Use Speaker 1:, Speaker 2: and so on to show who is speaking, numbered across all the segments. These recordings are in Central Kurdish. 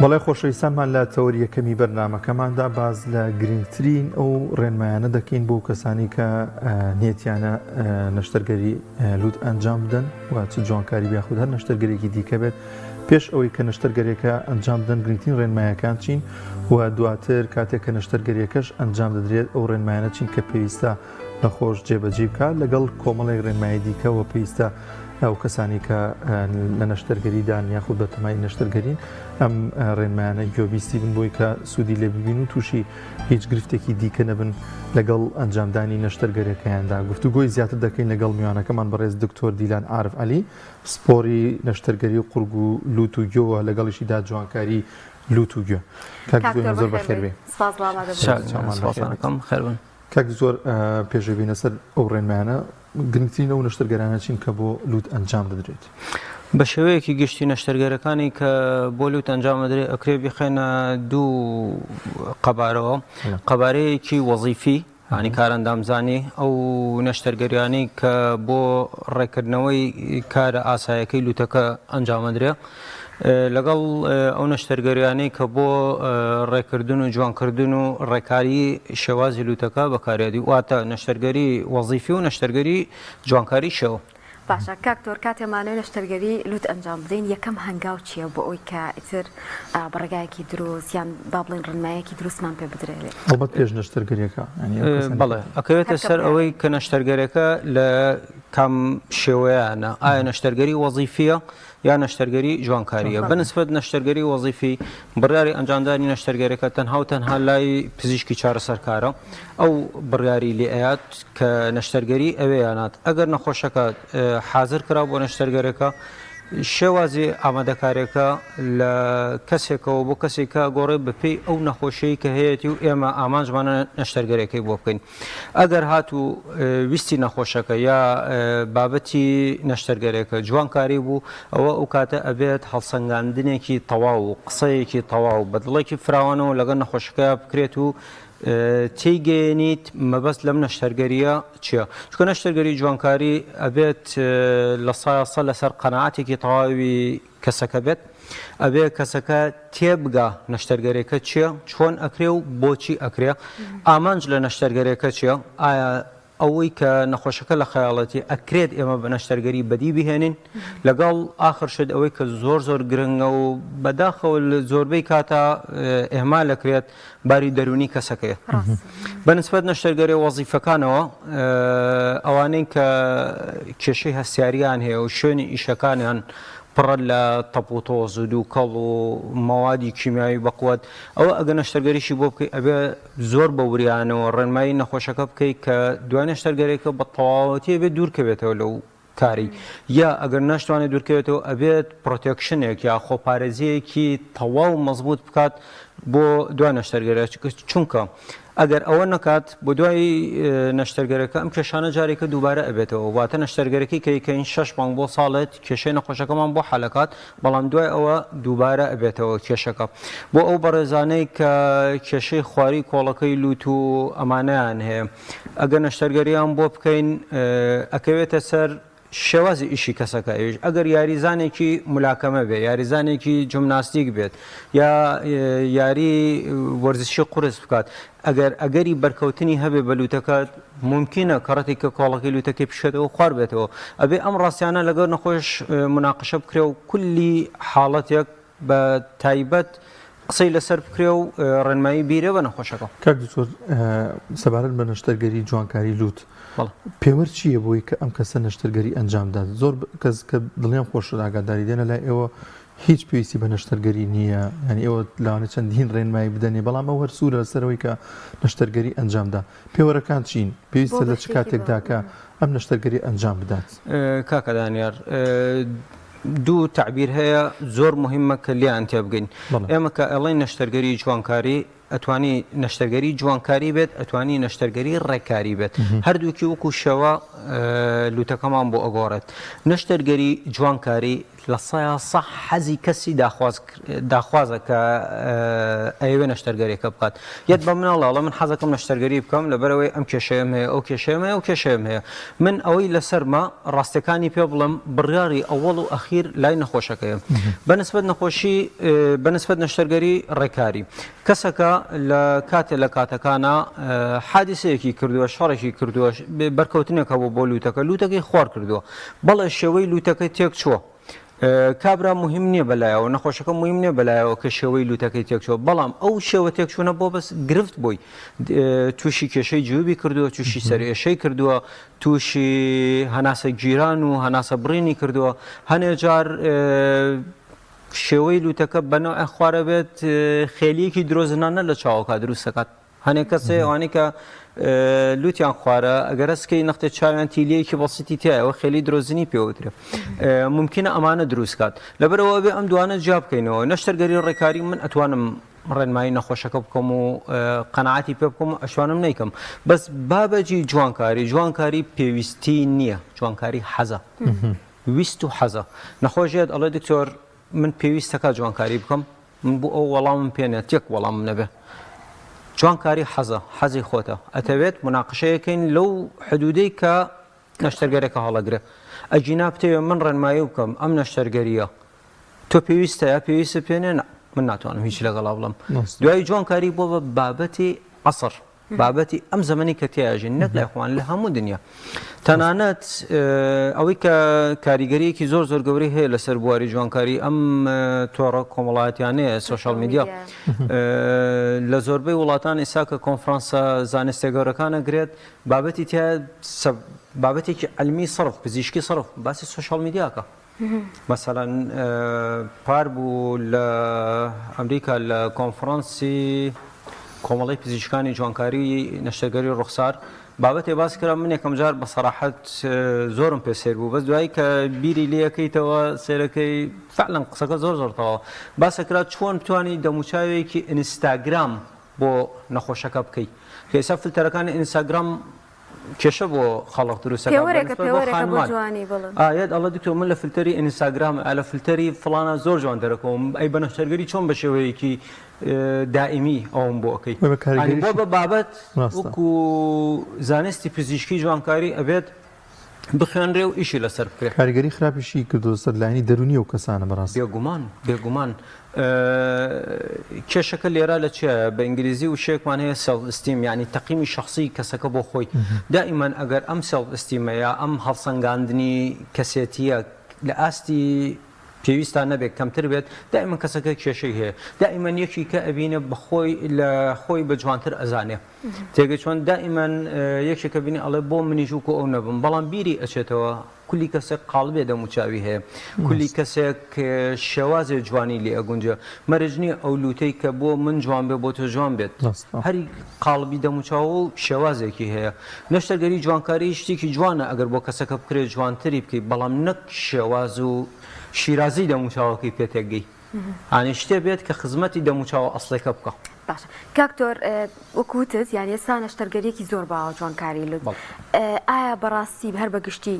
Speaker 1: بەڵێ خۆشەویستانمان لە تەوەری یەکەمی بەرنامەکەماندا باز لە گرنگترین ئەو ڕێنمایانە دەکەین بۆ کەسانی کە نێتیانە نەشتەرگەری لوت ئەنجام بدەن و چ جوانکاری بیاخود هەر نەشتەرگەرێکی دیکە بێت پێش ئەوەی کە نەشتەرگەریەکە ئەنجام بدەن گرنگترین ڕێنمایەکان چین و دواتر کاتێک کە نەشتەرگەریەکەش ئەنجام دەدرێت ئەو ڕێنمایانە چین کە پێویستە نەخۆش جێبەجێ بکات لەگەڵ کۆمەڵێک ڕێنمایی دیکەوە پێویستە ئەو کەسانی کە لە نەشتەرگەریدان یاخود بە تەمای نەشتەرگەرین ئەم ڕێنمایانە گوێبیستی بن بۆی کە سوودی لێ ببین و تووشی هیچ گرفتێکی دیکە نەبن لەگەڵ ئەنجامدانی نەشتەرگەریەکەیاندا گفتوگۆی زیاتر دەکەین لەگەڵ میوانەکەمان بەڕێز دکتۆر دیلان عارف عەلی سپۆری نەشتەرگەری و قورگ و لوت و گوێوە لەگەڵیشیدا جوانکاری لوت و گوێ زۆر بەخێر بێ کاک زۆر پێشەوی بینە سەر ئەو ڕێنمایانە گرنگترین ئەو نەشتەرگەرانە چین کە بۆ لوت ئەنجام دەدرێت
Speaker 2: بە شێوەیەکی گشتی نەشتەرگەرەکانی کە بۆ لوت ئەنجام دەدرێت ئەکرێ بخێنە دوو قەبارەوە قەبارەیەکی وەزیفی ینی کارەندامزانی ئەو نەشتەرگەریانی کە بۆ ڕێکردنەوەی کارە ئاسایەکەی لوتەکە ئەنجام دەدرێت لەگەڵ ئەو نەشتەرگەریانەی کە بۆ ڕێکردن و جوانکردن و ڕێکاری شێوازی لوتەکە بەکارێتی واتە نەشتەرگەری وەزیفی و نەشتەرگەری جوانکاری شێوە.
Speaker 3: باشە کاکتۆر کاتێمانەوەی نەشتەرگەری لوت ئەنجام بدەین یەکەم هەنگاو چییە بۆ ئەوی کە ئیتر بەڕێگایەکی دروست یان با بڵێن ڕێنمایەکی دروستمان پێ بدرێت
Speaker 1: ئەڵبەت پێش نەشتەرگەریەکە
Speaker 2: بەڵێ ئەکەوێتە سەر ئەوەی کە نەشتەرگەرەکە لە کام شێوەیانە ئایا نەشتەرگەری وەزیفیە یا نەشتەرگەری جوانکاریە بەنسبەت نەشتەرگەری وەزیفی بڕیاری ئەنجامدانی نەشتەرگەرەکە تەنها و تەنها لای پزیشکی چارەسەرکارە ئەو بڕیاری لێئات کە نەشتەرگەری ئەوەیانات ئەگەر نەخۆشەکە حازر کرا بۆ نەشتەرگەرەکە شێوازی ئامادەکارێکە لە کەسێکەوە بۆ کەسێکە گۆڕێ بەپێی ئەو نەخۆشیی کە هەیەی و ئێمە ئامانجمانە نەشتەرگەرەکەی بۆ بکەین ئەگەر هاتوو ویستی نەخۆشەکە یا بابەتی نەشتەرگەرێکە جوانکاری بوو ئەوە ئەو کاتە ئەبێت هەڵسەنگاندنێکی تەواو و قسەیەکی تەواو بەدڵێکی فراوانەوە لەگەڵ نەخۆشەکە بکرێت و تێیگەێنیت مەبەست لەم نەشتەرگەریە چییە؟ چکە نەشتەرگەری جوانکاری ئەبێت لە سایاسە لەسەر قەنەعاتێکی تەواوی کەسەکە بێت ئەبێ کەسەکە تێبگا نەشتەرگەرێکە چییە؟ چۆن ئەکرێ و بۆچی ئەکرێ؟ ئامانج لە نەشتەرگەرێکە چییە؟ ئایا ئەوەی کە نەخۆشەکە لە خەیاڵەتی ئەکرێت ئێمە بە نەشتەرگەری بەدی بهێنین لەگەڵ ئاخرشت ئەوەی کە زۆر گرنگە و بەداخەوە زۆربەی کاتە ئێمال ئەکرێت باری دەرونی کەسەکەیە بەنسبەت نەشتەرگەری وەزیفەکانەوە ئەوانەی کە کێشەی هەستیاریان هەیە و شوێنی ئیشەکانیان پڕە لە تەپوتۆز و دووکەڵ و مەوادی کیمیایی بەقوت ئەوە ئەگە نەشتەرگەریشی بۆ بکەیت ئەبێ زۆر بە وریانەوە ڕێنمایی نەخۆشەکە بکەیت کە دوای نەشتەرگەرێکە بە تەواوەتی بێت دوورکەوێتەوە لەو کاری یا ئەگەر نەشتوانێت دوورکەوێتەوە ئەبێت پرۆتێکشنێک یا خۆپارێزیەکی تەواو مەزبوط بکات بۆ دوای نەشتەرگەرێک چونکە ئەگەر ئەوە نەکات بۆ دوای نەشتەرگەرەکە ئەم کێشانە جارێکە دووبارە ئەبێتەوە واتە نەشتەرگەرەکەی کەیکەین 6 مانگ بۆ ساڵێت کێشەی نەخۆشەکەمان بۆ حەلەکات بەڵام دوای ئەوە دووبارە ئەبێتەوە کێشەکە بۆ ئەو بەڕێزانەی کە کێشەی خواری کۆڵەکەی لوت و ئەمانەیان هەیە ئەگەر نەشتەرگەریان بۆ بکەین ئەکەوێتە سەر شێوازی ئیشی کەسەکە ئەویش ئەگەر یاریزانێکی ملاکەمە بێت یاریزانێکی جمناستیک بێت یا یاری وەرزشی قورس بکات ئەگەری بەرکەوتنی هەبێ بە لوتەکەات ممکنە کەڕەتی کە کۆڵەکەی لوتەکەی پیشێتەوە خوار بێتەوە ئەبێ ئەم ڕاستیانە لەگەڵ نەخۆش مناقشە بکرێ و کولی حاڵەتێک بە تایبەت قسەی لەسەر بکرێ و ڕێنمایی بیرە بە نەخۆشەکە
Speaker 1: کاک دکتۆر سەبارەت بە نەشتەرگەری جوانکاری لوت پێوە چییە بۆی کە ئەم کەسە نەشتەرگەری ئەنجامدات زۆر کەس کە دڵیان خۆش ئاگاداری دێنە لای ئێوە هیچ پێویستی بە نەشتەرگەری نییە ینی ئێوە لاوانە چەندین ڕێنمایی بدەنێ بەڵام ئەو هەر سوورە لەسەرەوەی کە نەشتەرگەری ئەنجامدا پێوەرەکان چین پێویستە لە چ کاتێکدا کە ئەم نەشتەرگەری ئەنجام بدات
Speaker 2: کاکە دانیار دوو تعبیر هەیە زۆر مهمە کە لیان تێبگەین ئێمە کە ئەڵێن نەشتەرگەری جوانکاری ئەتوانی نەشتەرگەری جوانکاری بێت ئەتوانی نەشتەرگەری ڕێکاری بێت هەردووکی وەکو شەوە لوتەکەمان بۆ ئەگۆڕێت نەشتەرگەری جوانکاری لە سەح حەزی کەسی داخوازە کە ئەوێ نەشتەرگەریەکە بکات یەت بە مناڵاڵە من حەزەکەم نەشتەرگەری بکەم لەبەرەوەی ئەم کێشەیەم هەیە ئەو کێشەیەم هەیە ئەو کێشەیەم هەیە من ئەوەی لەسەرمە ڕاستەکانی پێ بڵم بڕیاری ئەوەڵ و ئەخیر لای نەخۆشەکەیە بەنسبەت نەخۆشی بەنسبەت نەشتەرگەری ڕێکاری کەسەکە لە کاتێ لە کاتەکانە حادیسەیەکی کردووە شەڕێکی کردووە بەرکەوتنێکە بۆ لوتەکەی خوار کردووە بەڵێ شێوەی لوتەکەی تێک چووە کابرا مهم نییە بەلایەوە نەخۆشەکە مهم نییە بەلایەوە کە شێوەی لوتەکەی تێکچوە بەڵام ئەو شێوە تێکچوونە بۆ بەس گرفت بووی تووشی کێشەی جووبی کردووە تووشی سەرێشەی کردووە تووشی هەناسە گیران و هەناسە بڕینی کردووە هەنێ جار شێوەی لوتەکە بەنەوە خوارە بێت خێلیەکی درۆزنانە لە چاوەکە دروست دەکات هەنێک کەسێ ئەوانەی کە لوتیان خوارە ئەگەر ئەسکەی نەختە چاویان تیلەیەکی بەسیتی تایەوە خێلی درۆزنی پێوترێ ممکنە ئەمانە دروست کات لەبەرەوە بێ ئەم دوانە جواب بکەینەوە نەشتەرگەری ڕێکاری من ئەتوانم ڕێنمایی نەخۆشەکە بکەم و قەنەعاتی پێ بکەم ئەشوانم نیکەم بەس بابەتی جوانکاری پێویستی نییە جوانکاری حەزە ویست و حەزە نەخۆشیێت ئەڵێ دکتۆر من پێویستەکە جوانکاری بکەم من بۆ ئەو وەڵامم پێنێت یەک وەڵام نەبێ جوانکاری حەزی خۆتە ئەتەوێت مناقشەیەکەین لەو حدودەی کە نەشتەرگەرێکە هەڵەگرێ ئەجینا بتەوێ من ڕێنمایی بکەم ئەم نەشتەرگەریە تۆ پێویستە پێنێ من ناتوانم هیچ لەگەڵا بڵم دوای جوانکاری بۆ بە بابەتی عەسڕ بابەتی ئەم زەمەنی کە تێژین نەک لای خوان لە هەموو دنیا تەنانەت ئەوەی کە کاریگەریەکی زۆر گەورەی هەیە لەسەر بواری جوانکاری ئەم تۆڕە کۆمەڵایەتیانەیە سۆشال میدیا لە زۆربەی وڵاتان ئێستا کە کۆنفرانسە زانستە گەورەکانە گرێت بابەتی تیا بابەتێکی علمی سەرف پزیشکی سەرف باسی سۆشال میدیاکە مثلا پار بوو لە ئەمریکا لە کۆنفرانسی کۆمەڵی پزیشکانی جوانکاری نەشتەرگەری ڕوخسار بابەتێ باس کرا من یەکەم جار بە سەراحەت زۆرم پێ سێر بوو بەس دوایی کە بیری لێەکەیتەوە سێرەکەی فعلا قسەکە زۆرتەوە باسە کرا چۆن بتوانی دەموچاوێکی ئینستاگرام بۆ نەخۆشەکە بکەیت کە ئێستا فلتەرەکانی ئینستاگرام کێشە بۆ خەڵق دروستەکە ئاەت ئەڵە دکتۆر من لە فلتەری ئینستاگرام لە فلتەری فڵانە زۆر جوان دەرەکەم ئەی بە نەشتەرگەری چۆن بە شێوەیەکی دائیمی ئەوم بۆ ئەەکەی بۆ بە بابەت وەکو زانستی پزیشکی جوانکاری ئەبێت بخوێنرێ و ئیشی لەسەر بکرێت
Speaker 1: کاریگەری خراپیشی کردو سەر لایانی دەرونی و کەسانە بەڕاست
Speaker 2: بێگومان کێشەکە لێرە لە چێ بە ئینگلیزی و شێکمان هەیە سێلف ئستیم یعنی تەقیمی شخصی کەسەکە بۆ خۆی دائیمەن ئەگەر ئەم سێلف ئستیمەیە ئەم هەڵسەنگاندنی کەسێتیە لە ئاستی پێویستان نەبێت کەمتر بێت دائیمەن کەسەکە کێشەی هەیە دائیمەن یەکی کە ئەبینە بەخۆی لە خۆی بە جوانتر ئەزانێ تێگە چۆن دائیمەن یەکێکە بینی ئەڵێ بۆ منیش وکو ئەو نەبم بەڵام بیری ئەچێتەوە کولی کەسێک قاڵبێ دەموچاوی هەیە کولی کەسێک شێوازێ جوانی لێ ئەگونجە مەرج نییە ئەو لوتەی کە بۆ من جوان بێ بۆ تۆ جوان بێت هەری قاڵبی دەموچاو و شێوازێکی هەیە نەشتەرگەری جوانکاری شتێکی جوانە ئەگەر بۆ کەسەکە بکرێت جوانتری بکەیت بەڵام نەک شێواز و شیرازی دەموچاوەکەی پێتێکگەی ئانی شتێ بێت کە خزمەتی دەموچاوە ئەسڵێکە بکە
Speaker 3: باشە کاکتۆر وەکوتت یعنی ئێستا نەشتەرگەریەکی زۆر باوە جوانکاری لوت ئایا بەڕاستی هەر بەگشتی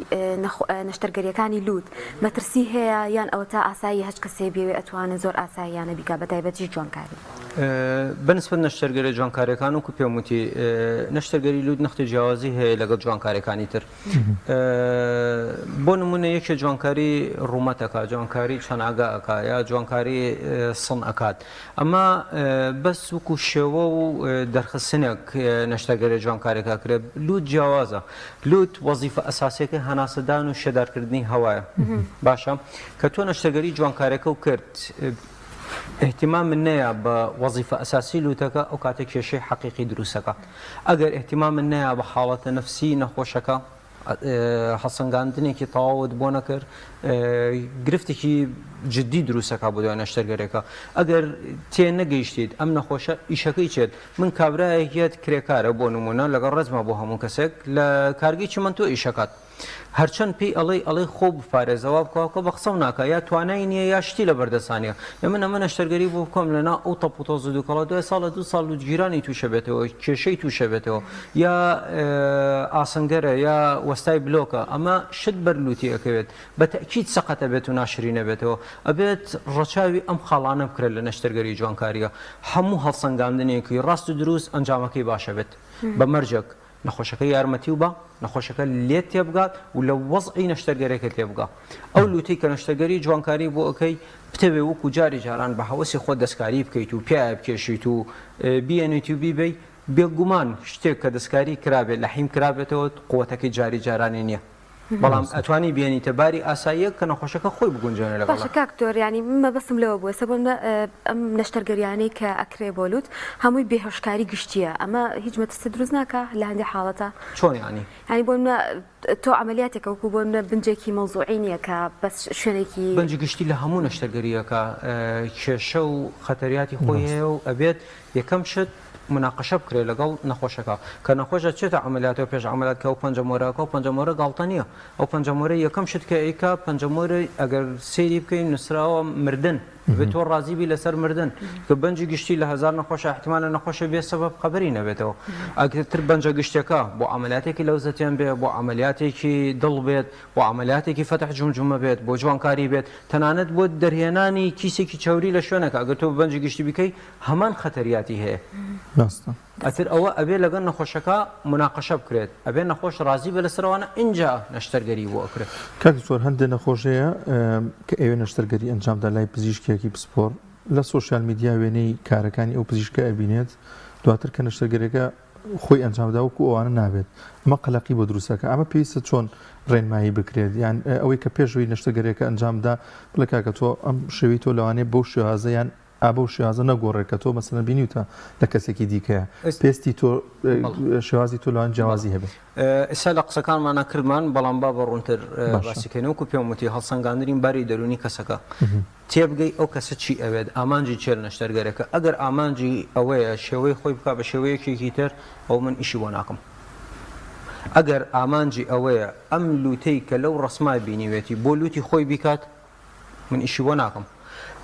Speaker 3: نەشتەرگەریەکانی لوت مەترسی هەیە یان ئەوە تا ئاسایی هەچ کەسێ بێوێ ئەتوانێت زۆر ئاساییانە بیکا بە تایبەتی جوانکاری
Speaker 2: بەنسبەت نەشتەرگەری جوانکاریەکان وکو پێم وتی نەشتەرگەری لوت نەختی جیاوازی هەیە لەگەڵ جوانکاریەکانی تر بۆ نمونە یەکێ جوانکاری ڕوومەتەکە جوانکاری چەناگەکە یا جوانکاری سن ئەکات ئەمە بەس وەکو شێوە و دەرخستنێک نەشتەرگەری جوانکارێکە کرێت لوت جیاوازە لوت وەزیفە ئەساسیەکە هەناسەدان و شێدارکردنی هەوایە باشە کە تۆ نەشتەرگەری جوانکارێکە و کرد احتمام من نەیە بە وەزیفە ئەساسی لوتەکە ئەو کاتێک کێشەی حەقیقی دروستەکە ئەگەر احتمام من نەیە بە حاڵەتە نەفسی نەخۆشەکە هەڵسەنگاندنێکی تەواوت بۆ نەکرد گرفتێکی جددی دروستەکە بۆ دوای نەشتەرگەرێکە ئەگەر تێ نەگەیشتیت ئەم نەخۆشە ئیشەکەی چێت من کابراایەکێت کرێکارە بۆ نمونە لەگەڵ ڕێزمە بۆ هەموو کەسێک لە کارگی چمەندۆ ئیشەکات هەرچەند پێی ئەڵێ خۆ بپارێزەوە بکەوە بە قسە ناکە یا توانای نییە یا شتی لە بەردەستانیە من ئەمە نەشتەرگەری بۆ بکۆم لەنا ئەو تەپۆتۆز و دووکەڵە دوای ساڵە 2 ساڵ و گیرانی تووشە بێتەوە کێشەی تووشە بێتەوە یا ئاسنگەرە یا وەستای بلۆکە ئەمە شت بەرلوتی ئەەکەوێت بە تەکیید سەقەتە بێت و ناشرینە بێتەوە ئەبێت ڕەچاوی ئەم خاڵانە بکرێت لە نەشتەرگەری جوانکاریە هەموو هەڵسەنگاندنێکی ڕاست و دروست ئەنجامەکەی باشە بێت بە مەرجێک نەخۆشەکە یارمەتی و بە نەخۆشەکە لێت تێبگات و لە وەزعی نەشتەرگەرێکە تێبگا ئەو لوتی کە نەشتەرگەری جوانکاری بۆ ئەەکەی بتەوێ وەکو جاری جاران بە هەوەسی خۆ دەستکاری بکەیت و پیاە بکێشیت و بیێنیت و بیبەی بێگومان شتێک کە دەستکاری کرابێت لە حیم کرابێتەوە قوتەکەی جاری جارانی نییە بەڵام ئەتوانی بێنیتە باری ئاساییە کە نەخۆشەکە خۆی بگونجێنە لەگەڵ
Speaker 3: باشە کاکتۆر ینی مەبەسم لەوە بووە سەبوون ئەم نەشتەرگەریانەی کە ئەکرێ بۆلووت هەمووی بێهۆشکاری گشتیە ئەمە هیچ مەترسە دروست ناکە لە هەندێک حاڵەتە
Speaker 2: چۆن
Speaker 3: ینی بۆ تۆ عملیاتێکە وەکو بۆ بنجێکی مەوزوعی نییە کە بەس شوێنێکی
Speaker 2: بەنجی گشتی لە هەموو نەشتەرگەریەکە کێشە و خەتەریاتی خۆی هەیە و ئەبێت یەکەم شت مناقشە بکرێت لەگەڵ نەخۆشەکە کە نەخۆشە چێتە عملیاتەوە پێش عملیاتکە و پەنجەمۆرەکە و پەنجەمۆرە گاڵتە نییە ئەو پەنجەمۆرە یەکەم شت کە ئەیکا پەنجەمۆرە ئەگەر سەیری بکەین نووسراوە مردن بێت تۆ ڕازیبی لەسەر مردن کە بەنجی گشتی لە هزار نەخۆشە احتیمالە نەخۆشە بێ سەبەب خەبەری نەبێتەوە ئەگەرتر بەنجە گشتەکە بۆ عملیاتێکی لەوزەتیان بێت بۆ عملیاتێکی دڵ بێت بۆ عملیاتێکی فەتح جومجومە بێت بۆ جوانکاری بێت تەنانەت بۆ دەرهێنانی کیسێکی چاوری لە شوێنەکە ئەگەر تۆ بەنجی گشتی بکەی هەمان خەتەریاتی هەیە ئەتر ئەوە ئەبێ لەگەڵ نەخۆشەکە مناقشە بکرێت ئەبێ نەخۆش ڕازی بە لەسەرەوەە اینجا نەشتەرگەری بۆ ئەکرێت
Speaker 1: کاک زۆر هەندێک نەخۆشەیە کە ئێوە نەشتەرگەری ئەنجامدا لای پزیشکێکی پسپۆر لە سوۆسیال میدیا وێنەی کارەکانی ئەو پزیشکە ئەبینێت دواتر کە نەشتەرگەرەکە خۆی ئەنجامدا وەکو ئەوانە نابێت ئەمە قەلەقی بۆ دروستەکە ئەمە پێویستە چۆن ڕێنمایی بکرێت یان ئەوەی کە پێشەوەی نەشتەرگەرێکە ئەنجامدا بڵێ کاکە تۆ ئەم شێوی تۆ لەوانێ بەو شێوازەیان ئابە و شێوازە نەگۆڕێت کە تۆ مەسەلەن بینیوتە لە کەسێکی دیکەیە پێستی تۆ شێوازی تۆ لەوان جیاوازی هەبێت
Speaker 2: ئێستا لە قسەکانمانە کردمان بەڵام با بە ڕوونتر باسیکەنەوەکو پێم وتی هەڵسەنگاندنین باری دەرونی کەسەکە تێبگەی ئەو کەسە چی ئەوێت ئامانجی چێر نەشتەرگەرەکە ئەگەر ئامانجی ئەوەیە شێوەی خۆی بک بە شێوەیەکێکی تر ئەو من ئیشی بۆ ناکەم ئەگەر ئامانجی ئەوەیە ئەم لوتەی کە لەو ڕسمای بینیوێتی بۆ لوتی خۆی بیکات من ئیشی بۆ ناکەم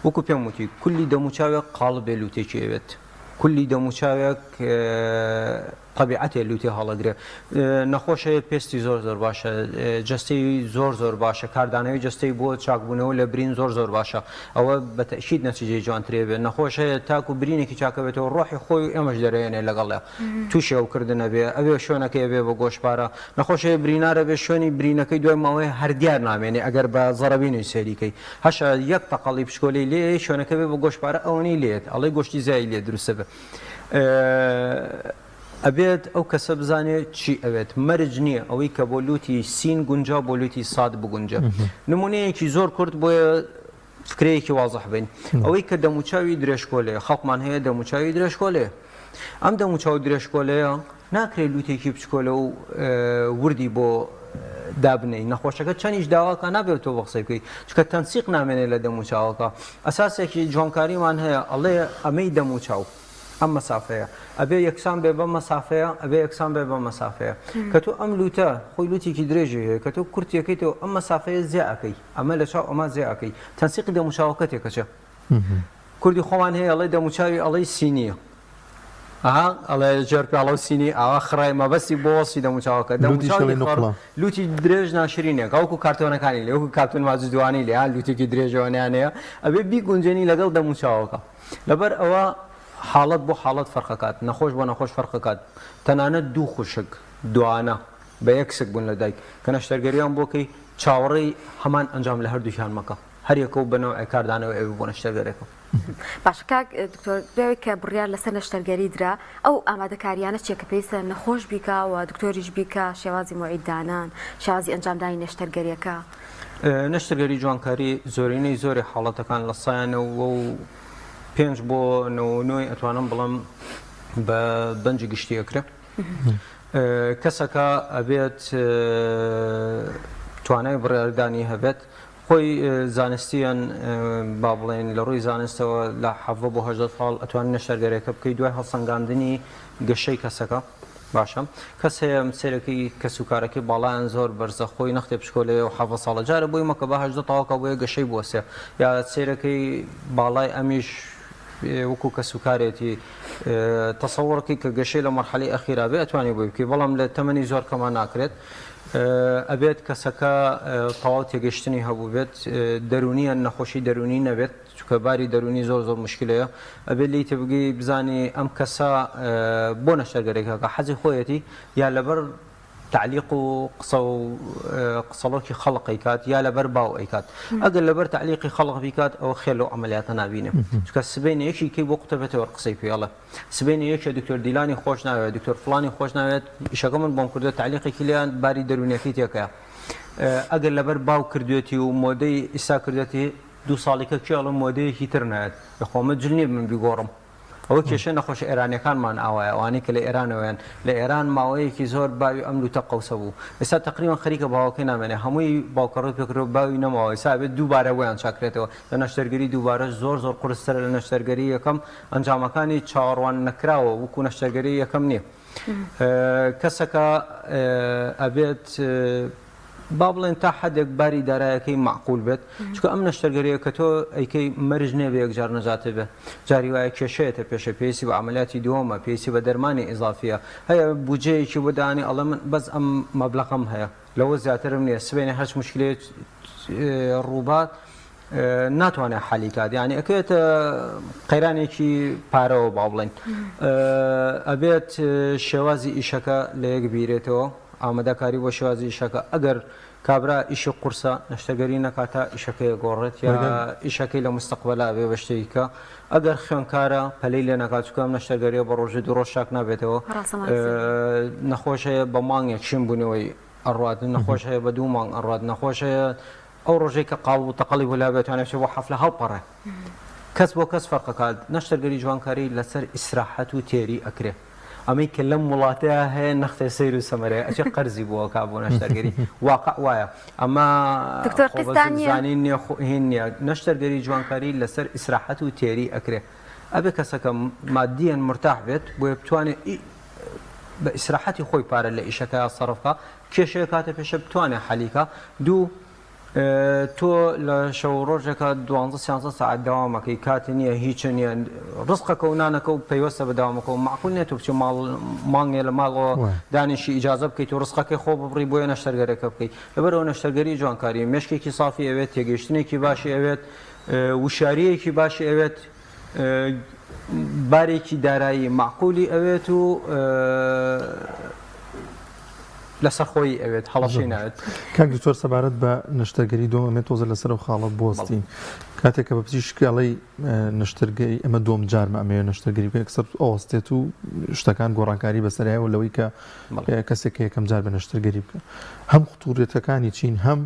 Speaker 2: وەکو پێم وتی کولی دەموچاوێک قاڵب بێ لوتێکی ئەوێت کولی دەموچاوێک طبیعەتێ لوتی هەڵەگرێ نەخۆشەیە پێستی زۆر زۆر باشە جستەی زۆر زۆر باشە کاردانەوەی جستەی بۆ چاکبوونەوە لە برین زۆر زۆر باشە ئەوە بە تەشید نەتیجەی جوانترێ بێت نەخۆشەیە تاکو برینێکی چاکەوێتەوە ڕۆحی خۆی ئێمەش دەرێنێ لەگەڵە تووشی ئەوکردنە بێ ئەوێ شوێنەکەی بێ بە گۆشپارە نەخۆشەیە برینارە بێ شوێنی برینەکەی دوای ماوەیە هەردیار نامێنێ ئەگەر بە زەڕەبینی سێریکەی هەشە یەک تەقەڵی پشکۆلی لێ شوێنەکە بێ بە گۆشپارە ئەوەی لێت ئەڵێ گۆشتی زایی لێ دروستە بێ ئەبێت ئەو کەسە بزانێت چی ئەوێت مەرج نییە ئەوەی کە بۆ لوتی سین گونجا بۆ لوتی ساد بگونجە نمونەیەکی زۆر کورت بۆیە فکرەیەکی وازح بین ئەوەی کە دەموچاوی درێژکۆلەیە خەڵکمان هەیە دەموچاوی درێژکۆلەیە ئەم دەموچاو درێژکۆلەیە ناکرێت لوتێکی بچکۆلە و وردی بۆ دابنەی نەخۆشەکە چەندیش داواکە نابێت تۆ بە قسەی بکەیت چکە تەنسیق نامێنێت لە دەموچاوەکە ئەساسێکی جوانکاریمان هەیە ئەڵێ ئەمەی دەموچاو ئەم مەسافەیە ئەبێ یەکسان بێ بە مەسافەیە ئەبێ یەکسان بێ بە مەسافەیە کە تۆ ئەم لوتە خۆی لوتێکی درێژی هەیە کە تۆ کورتیەکەیتەوە ئەم مەسافەیە زیعەکەی ئەمە لە چاو ئەمە زیعەکەی تەنسیقی دەموچاوەکە تێکەچە کوردی خۆمان هەیە ئەڵێ دەموچاوی ئەڵێ سینیە ئەڵێ جێرپیاڵە و سینی ئاوا خڕای مەبەستی بۆ وەسی دەموچاوەکە لوتی درێژ ناشرینێک ئەوکو کارتۆنەکانی لێ وەکو کارتون مازووانی لێ لوتێکی درێژەوەیانەیە ئەبێ بیگونجێنی لەگەڵ دەموچاوەکە لەبەر ئەوە حاڵەت بۆ حاڵەت فەرقەکات نەخۆش بۆ نەخۆش فەرقەکات تەنانەت دوو خوشک دوانە بە یەکسک بوون لە دایک کە نەشتەرگەریان بۆکەی چاوەڕێی هەمان ئەنجام لە هەردووکیان مەکە هەر یەکە و بنەوە کاردانەوە ئەوێ بۆ نەشتەرگەرێکە
Speaker 3: باش کاک دکتۆر دوێک کە بڕیار لەسەر نەشتەرگەری درا ئەو ئامادەکاریانە چێکە پێویستە نەخۆش بیکەوە دکتۆریش بیکە شێوازی مۆعیددانان شێوازی ئەنجامدانی نەشتەرگەریەکە
Speaker 2: نەشتەرگەری جوانکاری زۆرینەی زۆری حاڵەتەکان لە سایانەوە و 5 بۆ 9 ئەتوانم بڵم بە بەنجی گشتی ئەکرێ کەسەکە ئەبێت توانای بڕیاردانی هەبێت خۆی زانستیان با بڵێن لە ڕووی زانستەوە لە 7 بۆ 8 ساڵ ئەتوانین نەشتەرگەریەکە بکەی دوای هەڵسەنگاندنی گەشەی کەسەکە باشە کەس هەیە سێرەکەی کەسوکارەکەی باڵایان زۆر بەرزە خۆی نەختێ پشکۆلێ و 7 ساڵە جارە بۆی مەکە بە 8 تاواکە بۆیە گەشەی بوەسێ یا سێرەکەی باڵای ئەمیش وەکو کەسوکارێتی تەسەوڕەکەی کە گەشەی لە مەرحەلەی ئەخیرا بێ ئەتوانی بۆی بکەی بەڵام لە تەمەنی زۆر کەمان ناکرێت ئەبێت کەسەکە تەواو تێگەشتنی هەبوو بێت دەرونیە نەخۆشی دەرونی نەبێت چونکە باری دەرونی زۆر زۆر مشکلەیە ئەبێت لی تێبگەی بزانی ئەم کەسە بۆ نەشتەرگەرێکەکە حەزی خۆیەتی یا لەبەر تعلیق و قسەڵۆکی خەڵقی کات یا لەبەر باو ئەیکات ئەگەر لەبەر تعلیقی خەڵق بیکات ئەو خێل و عملیاتە نابینێ چونکە سبەینە یەکی کەی بۆ قوتەبێتەوە قسەی پێڵە سبەینە یەکە دکتۆر دیلانی خۆش ناوێت دکتۆر فڵانی خۆش ناوێت ئیشەکە من بۆم کردو تعلیقێکی لیان باری دەرونیەکەی تێکەیە ئەگەر لەبەر باو کردوێتی و مۆدەی ئیسا کردێتی 2 ساڵێکە کێڵم مۆدەیەکی تر نایێت بەخۆمە جلنی من بیگۆڕم ئەوە کێشە نەخۆش ئێرانیەکانمان ئاوایە ئەوانەی کە لە ئێرانەوەیان لە ئێران ماوەیەکی زۆر باوی ئەم لوتە قەوسە بوو ئێستا تقریبا خەریکە باوەکەی نامێنێ هەمووی باوکەڕۆی پێکرۆ باوی نەماوە ئێستا بێت دووبارە ویان چاکرێتەوە لە نەشتەرگەری دووبارە زۆر زۆر قورسترە لە نەشتەرگەری یەکەم ئەنجامەکانی چاوەڕوان نەکراوە وەکو نەشتەرگەری یەکەم نییە کەسەکە ئەبێت با بڵێن تا حدێک باری دارایەکەی معقول بێت چکە ئەم نەشتەرگەریە کە تۆ ئەیکەی مەرج نێبێ یەکجار نەجاتە بێ جاری وایە کێشەیەتە پێشە پێویستی بە عملیاتی دووەمە پێویستی بە دەرمانی ئیزافیە هەیە بودجەیەکی بۆ دانی ئەڵێ من بەس ئەم مەبلەغم هەیە لەوە زیاترم نییە سبەینە هەرچ مشکلێت ڕووبات ناتوانێت حەلی کات یعنی ئەکەوێتە قەیرانێکی پارەوە با بڵێن ئەبێت شێوازی ئیشەکە لە یەک بیرێتەوە ئامادەکاری بۆ شێوازی ئیشەکە ئەگەر کابرا ئیشی قورسە نەشتەرگەری نەکاتە ئیشەکەی گۆڕێت یا ئیشەکەی لە مستەقبەلا بێ بە شتێکە ئەگەر خوێنکارە پەلەی لێ نەکات چکەم نەشتەرگەریە بە ڕۆژێ دوو ڕۆژ شاک نابێتەوە نەخۆشەیە بە مانگێک شین بوونەوەی ئەڕات نەخۆش هەیە بە 2 مانگ ئەڕات نەخۆشەیە ئەو ڕۆژەی کە قاڵ و تەقەڵی ولا بێتوانێت بۆ حەفلە هەڵپەڕێ کەس بۆ کەس فەرقەکات نەشتەرگەری جوانکاری لەسەر ئیسراحەت و تێری ئەکرێ ئەمەی کە لەم وڵاتەیە هەیە نەختەی سەیر و سەمەرەیە ئەچێ قەرزی بووە کا بۆ نەشتەرگەری واقع وایە ئەمە زانین نییە هین نییە نەشتەرگەری جوانکاری لەسەر ئیسراحەت و تێری ئەکرێ ئەبێ کەسەکە مادیەن مرتاح بێت بۆیە بتوانێت بە ئیسراحەتی خۆی پارە لە ئیشەکە سەرفکە کێشەیە کاتە پێشە بتوانێت حەلیکە دوو تۆ لە شەو ڕۆژێکە 12 ساعت داوامەکەی کاتی نییە هیچ نییە ڕزقەکە و نانەکە و پەیوەستە بەداوامەکە و معقول نێت و بچ مانگێ لە ماڵەوە دانیشی ئیجازە بکەیت و ڕزقەکەی خۆ ببڕی بۆیە نەشتەرگەرەکە بکەیت لەبەرەوە نەشتەرگەری جوانکاری مێشکێکی سافی ئەوێت تێگەیشتنێکی باشی ئەوێت وشاریەکی باشی ئەوێت بارێکی دارایی معقولی ئەوێت و لەسەر خۆی ئەوێت هەڵەشەی ناوێت
Speaker 1: کاک دکتۆر سەبارەت بە نەشتەرگەری دووەمێت تۆزە لەسەر و خاڵە بۆستین کاتێککە بە پزیشکڵی نەشتەرگەری ئەمە دوم جارمە ئەمێ نەشتەرگەری پێ کەسەر ئەوەستێت و شتەکان گۆڕانکاری بەسەرایە و لەوەی کە کەسێک یەکەم جار بە نەشتەرگەری بکە هەم خوتوورەتەکانی چین هەم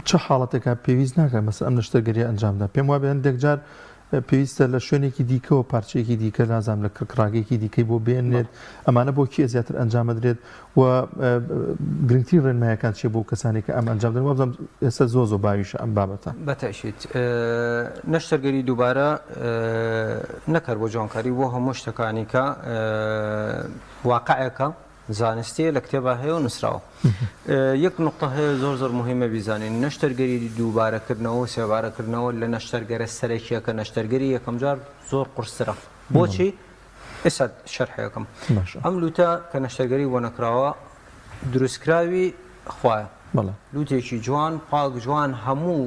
Speaker 1: چه حاڵەتێکە پێویست ناکە مەسە ئەم نەشتەرگەری ئەنجامدا پێم وابێ هەندێک جار پێویستە لە شوێنێکی دیکەەوە پارچەیەکی دیکە لازم لە کڕاگەیەکی دیکەی بۆ بێنێت ئەمانە بۆ کێ زیاتر ئەنجامەدرێت و گرنگترین ڕێنمایەکان چێ بۆ کەسانی کە ئەم ئەنجامدن وابزانم ئێستا زۆ باویشە ئەم بابەتە
Speaker 2: بەتەشیت نەشتەرگەری دووبارە نەکرد بۆ جوانکاری بۆ هەموو شتەکانی کە واقعەکە زانستی لە کتێبە هەیە و نووسراوە یەک نقطە هەیە زۆر زۆر مهمە بیزانین نەشتەرگەری دووبارەکردنەوە و سێبارەکردنەوە لە نەشتەرگەرە سەرەکیەکە نەشتەرگەری یەکەم جار زۆر قورسرە بۆچی ئێستا شەرحەکەم ئەم لوتە کە نەشتەرگەری بۆ نەکراوە دروستکراوی خوایە لوتێکی جوان پاک جوان هەموو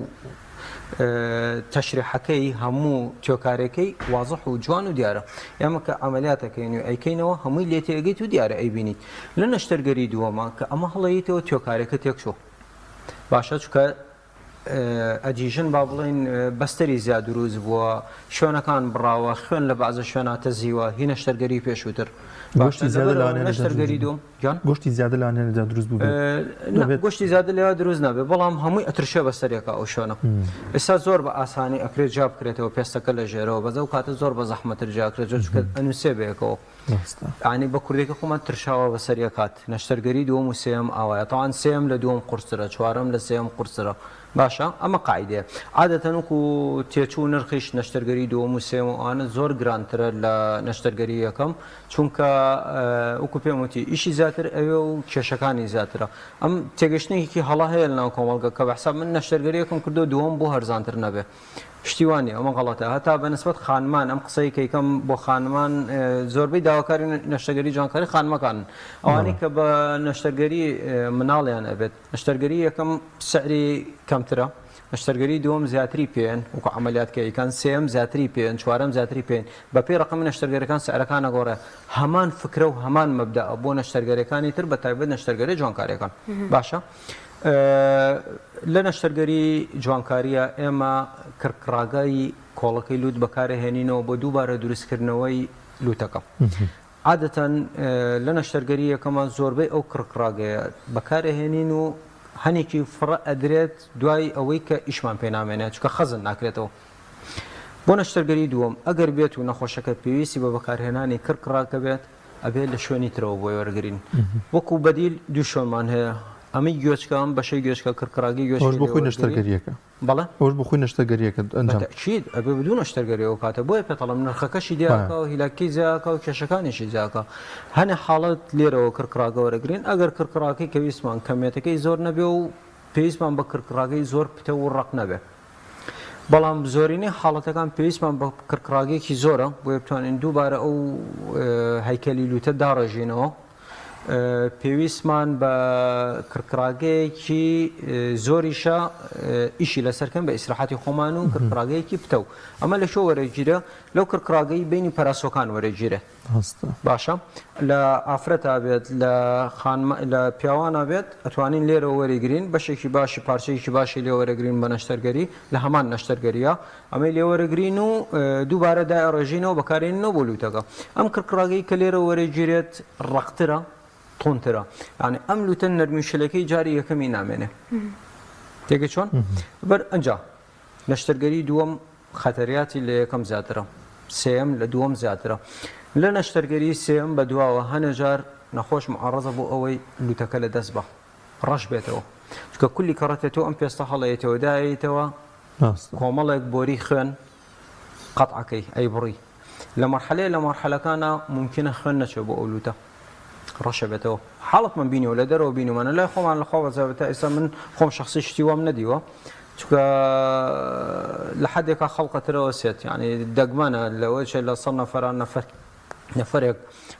Speaker 2: تەشریحەکەی هەموو تۆکارەکەی وازح و جوان و دیارە ئێمە کە ئەمەلیاتەکەین و ئەیکەینەوە هەمووی لێ تێگەیت و دیارە ئەیبینیت لە نەشتەرگەری دووەمە کە ئەمە هەڵەیەتەوە تۆکارەکە تێکچۆ باشە چکە ئەجیژن با بڵێن بەستەری زیاد دروست بووە شوێنەکان بڕاوە خوێن لە بەعزە شوێناتە زیوە هی نەشتەرگەری پێشووتر
Speaker 1: گۆشتی زیادە لەوانەیە
Speaker 2: نەشتەرگەری دوم
Speaker 1: گۆشتی زیادە لەوانەیە دروست بوو
Speaker 2: گۆشتی زیادە لێوە دروست نابێت بەڵام هەمووی ئەترشێ بەسەرێکە ئەو شوێنە ئێستا زۆر بە ئاسانی ئەکرێت جا بکرێتەوە پێستەکە لە ژێرەوە بەزە و کاتە زۆر بە زەحمەتر جاکرێت چکە ئەنووسێ بەیەکەوە ینی بە کوردێکە خۆمان ترشاوە بەسەریە کات نەشتەرگەری دووەم و سێم ئاوایە تاوان سێم لە دووەم قورسرە چوارەم لە سێم قورسرە باشە ئەمە قاعدێ عادەتەن وەکو تێچوو نرخیش نەشتەرگەری دووەم و سێم و ئەوانە زۆر گرانترە لە نەشتەرگەری یەکەم چونکە وەکو پێم وتی ئیشی زیاتر ئەوێ و کێشەکانی زیاترە ئەم تێگەشتێکی هەڵا هەیە لەناو کۆمەڵگە کە بەحساب من نەشتەرگەری یەکەم کردو دووەم بۆ هەرزانتر نەبێ شتیوانی ئەمە غەڵەتە هەتا بەنسبەت خانمان ئەم قسەی کەیکەم بۆ خانمان زۆربەی داواکاری نەشتەرگەری جوانکاری خانمەکان ئەوانەی کە بە نەشتەرگەری مناڵیان ئەبێت نەشتەرگەری یەکەم سعری کەمترە نەشتەرگەری دووەم زیاتری پێن وەکو عەمەلیاتکەیەکان سێم زیاتری پێن چوارەم زیاتری پێن بە پێی ڕقمی نەشتەرگەریەکان سعرەکان ئەگۆڕێ هەمان فکرە و هەمان مەبدەئە بۆ نەشتەرگەریەکانی تر بە تایبەت نەشتەرگەری جوانکاریەکان باشە لە نەشتەرگەری جوانکاریە ئێمە کڕکڕاگای کۆڵەکەی لووت بەکارهێنینەوە بۆ دووبارە دروستکردنەوەی لووتەکە عادەتەن لە نەشتەرگەری یەکەمە زۆربەی ئەو کڕکڕاگەیە بەکارهێنین و هەنێکی فڕە ئەدرێت دوای ئەوەی کە ئیشمان پێ نامێنێت چکە خەزن ناکرێتەوە بۆ نەشتەرگەری دووەم ئەگەر بێت و نەخۆشەکە پێویستی بە بەکارهێنانی کڕکڕاکە بێت ئەبێت لە شوێنی ترەوە بۆی وەرگرین وەکو بەدیل دوو شۆمان هەیە ئەمەی گوێچکەم بەشەی گوێچکە کڕکڕاگی گوێش
Speaker 1: بۆ خۆی نەشتەرگەریەکە
Speaker 2: بەڵێ
Speaker 1: ئەوش بۆ خۆی نەشتەرگەریەکە ئەنجام
Speaker 2: چیت ئەبێ بدون نەشتەرگەریەوە کاتە بۆیە پێتەڵم نرخەکەشی دیاکە و هیلاکی زیاکە و کێشەکانیشی زیاکە هەنێ حاڵەت لێرەوە کڕکڕاگە وەرەگرین ئەگەر کڕکڕاکەی کە ویسمان کەمێتەکەی زۆر نەبێ و پێویستمان بە کڕکڕاگەی زۆر پتە و ڕق نەبێ بەڵام زۆرینەی حاڵەتەکان پێویستمان بە کڕکڕاگەیەکی زۆرە بۆیە بتوانین دووبارە ئەو هەیکەلی لوتە داڕێژینەوە پێویستمان بە کڕکڕاگەیەکی زۆریشە ئیشی لەسەرکەم بە ئیسراحەتی خۆمان و کڕکڕاگەیەکی پتە و ئەمە لە شۆ وەرەگیرە لەو کڕکڕاگەی بینی پەراسۆکان وەرەگیرە باشە لە ئافرەتا بێت لە پیاوانە بێت ئەتوانین لێرە وەرەگرین بەشێکی باشی پارچەیەکی باشی لێ وەرەگرین بە نەشتەرگەری لە هەمان نەشتەرگەریە ئەمەی لێ وەرەگرین و دووبارە دایڕێژینەوە بەکارێنینەوە بۆ لوتەکە ئەم کڕکڕاگەی کە لێرە وەرەگیرێت ڕقترە تۆنترە یعنی ئەم لوتە نەرمیشلەکەی جاری یەکەمی نامێنێ تێگە چۆن بەر ئەنجا نەشتەرگەری دووەم خەتەریاتی لە یەکەم زیاترە سێم لە دووەم زیاترە لە نەشتەرگەری سێم بە دواوە هەنەجار نەخۆش معارەزە بۆ ئەوەی لوتەکە لە دەست بە ڕەش بێتەوە چکە کولی کەڕەتێتەوە ئەم پێستە هەڵەیەتەوە دایەوە کۆمەڵێک بۆری خوێن قەتعەکەی ئەی بڕی لە مەرحەلەکانە ممکنە خوێن نەچێت بۆ ئەو لوتە ڕەشە بێتەوە حاڵت من بینیەوە لە دەرەوە بینیمانە لای خۆمان لە خۆوەزەوێتە ئێستا من خۆم شخصی شتی وام نەدیوە چکە لە حدێکا خەڵقەترەوە سێت یعنی دەگمانە لەوەی لە 100 نەفەران نەفەرێک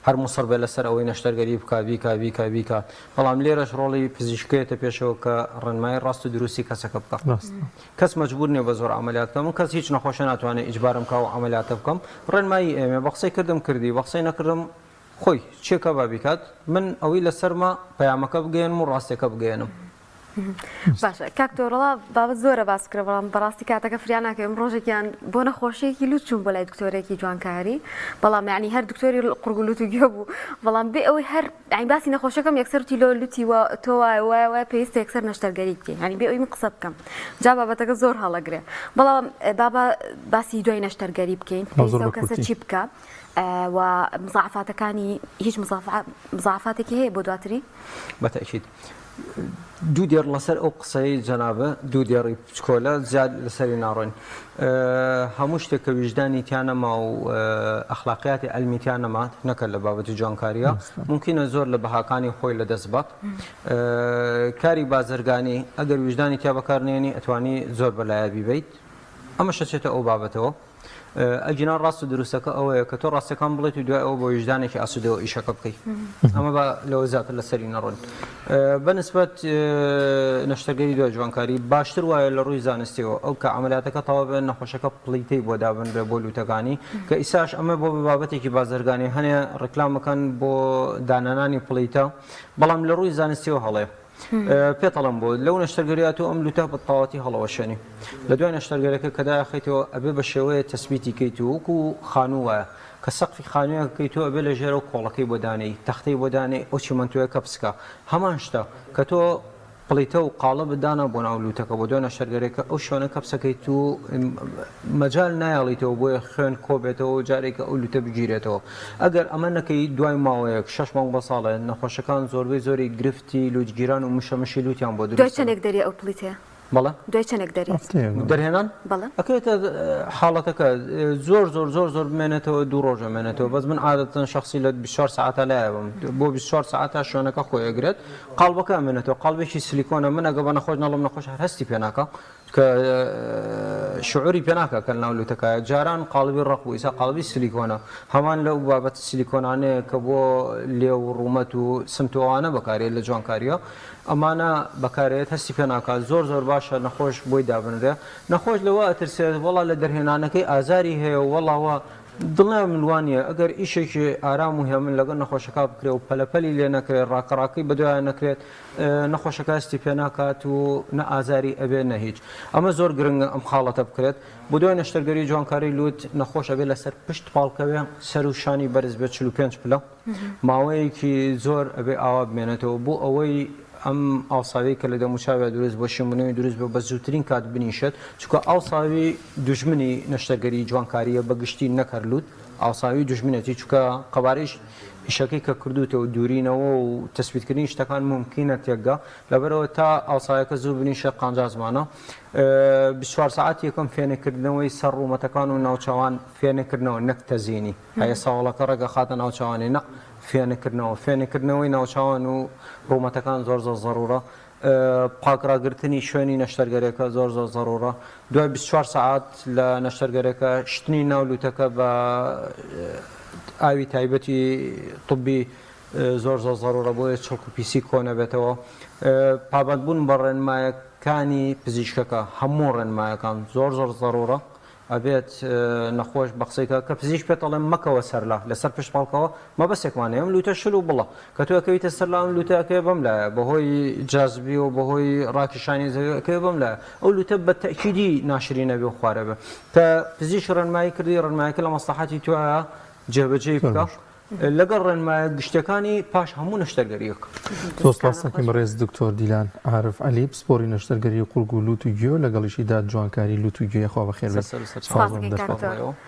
Speaker 2: هەر مووسڕ بێ لەسەر ئەوەی نەشتەرگەری بیکە بەڵام لێرەش ڕۆڵی پزیشکێتە پێشەوە کە ڕێنمایی ڕاست و دروستی کەسەکە بکە کەس مەجبور نییە بە زۆر عملیات بکەم کەس هیچ نەخۆشە ناتوانێت ئیجبارم کا و عملیاتە بکەم ڕێنمایی ئێمە بە قسەی کردی بە قسەی نەکردم خۆی چێکە بابیکات من ئەوەی لەسەرمە پەیامەکە بگەێنم و ڕاستێکە بگەێنم
Speaker 3: باشە کاکتۆڕڵا بابەت زۆرە باسکرە بەڵام بەڕاستی کاتەکە فریان ناکەم ڕۆژێکیان بۆ نەخۆشیێکی لوت چوون بۆ لای دکتۆرێکی جوانکاری بەڵام یعنی هەر دکتۆری قورگلوت و گوێ بوو بەڵام بێ ئەوەی هەر یعنی باسی نەخۆشەکەم یەکسەرتی لۆ لوتی تۆ وایە پێویستە یەکسەر نەشتەرگەری بکەین یعنی بێ ئەوی من قسە بکەم جا بابەتەکە زۆر هەڵەگرێ بەڵام بابا باسی دوای نەشتەرگەری بکەین پێویستە کەسە چی بکە و مزاعفاتەکانی هیچ مزاعفاتێکی هەیە بۆ دواتری
Speaker 2: بەتەکید دوو دێر لەسەر ئەو قسەی جەنابە دوو دێڕی بچکۆلە زیاد لەسەری ناڕۆین هەموو شتێک کە ویژدانی تیانەما و ئەخلاقیاتی ئەلمیتیانەما نەکرد لە بابەتی جوانکاریە ممکنە زۆر لە بەهاکانی خۆی لە دەست بات کاری بازرگانی ئەگەر ویژدانی تیا بەکارنێنی ئەتوانی زۆر بەلایەبی بیت ئەمە شەچێتە ئەو بابەتەوە ئەجینا ڕاست و دروستەکە ئەوەیە کە تۆ ڕاستەکان بڵێت و دوای ئەوە بۆ ویژدانێکی ئاسوودەوە ئیشەکە بکەیت ئەمە بە لەوە زیاتر لەسەری نەڕۆین بەنسبەت نەشتەرگەری دوای جوانکاری باشتر وایە لە ڕووی زانستیەوە ئەو کە عملیاتەکە تەواو بێت نەخۆشەکە پڵیتەی بۆ دابنرێ بۆ لوتەکانی کە ئیساش ئەمە بۆ بابەتێکی بازرگانی هەنێ ڕێکلامەکان بۆ دانانانی پڵیتە بەڵام لە ڕووی زانستیەوە هەڵەیە پێتەڵم بۆ لەو نەشتەرگەریات و ئەم لوتە بەتەواوەتی هەڵەوەشێنی لە دوای نەشتەرگەرەکە کە داخیتەوە ئەبێ بە شێوەیە تەسبیتی کەیت و وەکو خانووە کە سەقفی خانوویە کەیتەوە ئەبێ لە ژێرە و کۆڵەکەی بۆ دانەی تەختەی بۆ دانێ ئەو چیمەنتووە کە بچکە هەمان شتە کە تۆ پڵیتە و قاڵە بدانە بۆ ناو لوتەکە بۆ دوای نەشتەرگەرێکە ئەو شوێنە کە بچەکەیت و مەجال نایاڵیتەوە بۆیە خوێن کۆبێتەوە جارێکە ئەو لوتە بگیرێتەوە ئەگەر ئەمە نەکەی دوای ماوەیەک 6 مانگ بە ساڵێ نەخۆشەکان زۆری گرفتی لوتگیران و مشەمەشی لوتیان بۆ
Speaker 3: دوای چەندێک دەری ئەو پلیتەیە
Speaker 2: بەڵێ
Speaker 3: دوای چەندێک دەری
Speaker 2: دەرهێنان
Speaker 3: بەڵێ
Speaker 2: ئەکەوێتە حاڵەتەکە زۆر بمێنێتەوە 2 ڕۆژ مێنێتەوە بەس من عادەتەن شخصی لە 24 ساعتە لایەوەم بۆ 24 ساعتە شوێنەکە خۆیەگرێت قاڵبەکە مێنێتەوە قاڵبێکی سیلیکۆنە من ئەگە بە نەخۆش نەڵم نەخۆش هەستی پێ ناکە کە شعوری پێ ناکە کە ناو لوتەکە جاران قاڵبی ڕق بوو ئیسا قاڵبی سیلیکۆنە هەمان لەو بابەت سیلیکۆنانەیە کە بۆ لێو ڕوومەت و سمتوانە بەکارێت لە جوانکاریە ئەمانە بەکارێت هەستی پێ ناکات زۆر باشە نەخۆش بۆی دابنرێ نەخۆش لەوە ئەترسێت وەڵا لە دەرهێنانەکەی ئازاری هەیە وەڵاوە دڵێ منوانە ئەگەر ئیشێکی ئارام و هێمن لەگەڵ نەخۆشەکە بکرێ و پەلەپەلی لێ نەکرێت ڕاکەڕاکەی بەدوایان نەکرێت نەخۆشەکە هەستی پێ ناکات و نە ئازاری ئەبێ نە هیچ ئەمە زۆر گرنگە ئەم خاڵەتە بکرێت بۆ دوای نەشتەرگەری جوانکاری لوت نەخۆش ئەبێ لەسەر پشت پاڵکەوێ سەر و شانی بەرز بێت 45 پلە ماوەیەکی زۆر ئەبێ ئاوا بمێنێتەوە بۆ ئەوەی ئەم ئاوساوی کە لە دەموچاوی دروست بۆ شمونەوەی دروست بۆ بە زووترین کات بنیشێت چکە ئاوساوی دوژمنی نەشتەرگەری جوانکاریە بەگشتی نەکەرلوت ئاوساوی دوژمنەتی چکە قەبارەیش ئیشەکەی کە کردوتەوە دوورینەوە و تەسبیتکردنی شتەکان ممکنە تێکگا لەبەرەوە تا ئاوساویەکە زوو بنیشە 50 زمانە 24 ساعت یەکەم فێنەکردنەوەی سەر ڕوومەتەکان و ناوچەوان فێنەکردنەوە نەک تەزیینی هەیە ساوڵەکە ڕێگە خاتە ناوچوانی نە فێنەکردنەوەی ناوچوان و ڕوومەتەکان زۆر زەڕورە پاکراگرتنی شوێنی نەشتەرگەرێکە زۆر زەڕورە دوای 24 ساعت لە نەشتەرگەرێکە شتنی ناولوتەکە بە ئاوی تایبەتی طبی زۆر زەڕورە بۆیە چڵک و پیسی کۆنە بێتەوە پابەتبوون بە ڕێنمایەکانی پزیشکەکە هەموو ڕێنمایەکان زۆر زەڕورە ئەبێت نەخۆش بە قسەیکە کە پزیش پێت ئەڵێم مەکەوە سەرلا لەسەر پشت پاڵکەوە مەبەستێکمانەیە ئەم لوتە شل و بڵە کە توەکەویتە سەرلا ئەم لوتەکەی بەم لایە بەهۆی جازبی و بەهۆی ڕاکیشانی زەویەکەی بەم لایە ئەو لوتە بە تەکیدی ناشرینە بێ و خوارە بە کە پزیش ڕێنمایی کردی ڕێنمایەکە لە مەسلحەتی توایە جێبەجێ بکە لەگەڵ ڕێنمایە گشتەکانی پاش هەموو نەشتەرگەریەک
Speaker 1: تۆسپاسەکەم ڕێز دکتۆر دیلان عارف عەلی پسپۆری نەشتەرگەری قورگ و لوت و گوێ لەگەڵیشیدا جوانکاری لوت و گوێ خوا بەخێر بێت.